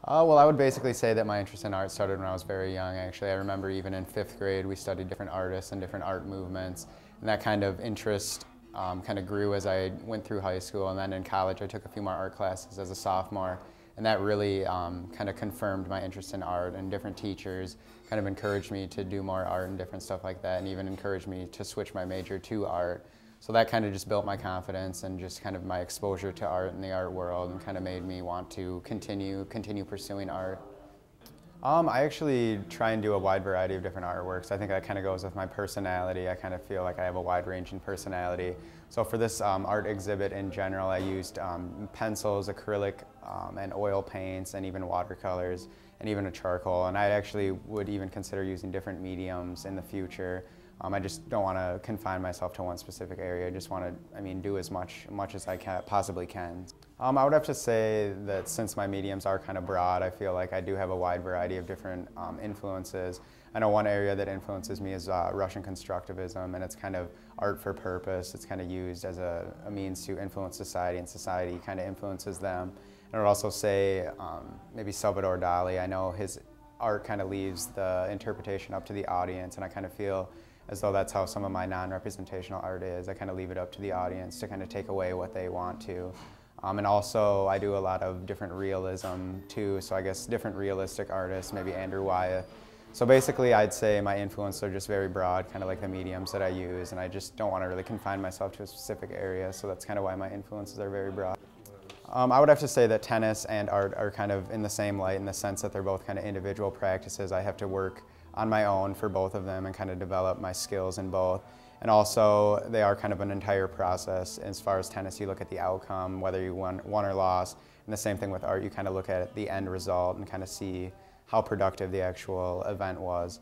Well, I would basically say that my interest in art started when I was very young, actually. I remember even in 5th grade, we studied different artists and different art movements, and that kind of interest kind of grew as I went through high school, and then in college I took a few more art classes as a sophomore, and that really kind of confirmed my interest in art, and different teachers kind of encouraged me to do more art and different stuff like that, and even encouraged me to switch my major to art. So that kind of just built my confidence and just kind of my exposure to art and the art world, and kind of made me want to continue pursuing art. I actually try and do a wide variety of different artworks. I think that kind of goes with my personality. I kind of feel like I have a wide-ranging personality. So for this art exhibit in general, I used pencils, acrylic, and oil paints, and even watercolors, and even a charcoal. And I actually would even consider using different mediums in the future. I just don't want to confine myself to one specific area. I just want to, do as much as I possibly can. I would have to say that since my mediums are kind of broad, I feel like I do have a wide variety of different influences. I know one area that influences me is Russian constructivism, and it's kind of art for purpose. It's kind of used as a means to influence society, and society kind of influences them. And I would also say maybe Salvador Dali. I know his art kind of leaves the interpretation up to the audience, and I kind of feel as though that's how some of my non-representational art is. I kind of leave it up to the audience to kind of take away what they want to. And also I do a lot of different realism too, so I guess different realistic artists, maybe Andrew Wyeth. So basically I'd say my influences are just very broad, kind of like the mediums that I use, and I just don't want to really confine myself to a specific area, so that's kind of why my influences are very broad. I would have to say that tennis and art are kind of in the same light, in the sense that they're both kind of individual practices. I have to work on my own for both of them and kind of develop my skills in both. And also, they are kind of an entire process. As far as tennis, you look at the outcome, whether you won or lost. And the same thing with art, you kind of look at the end result and kind of see how productive the actual event was.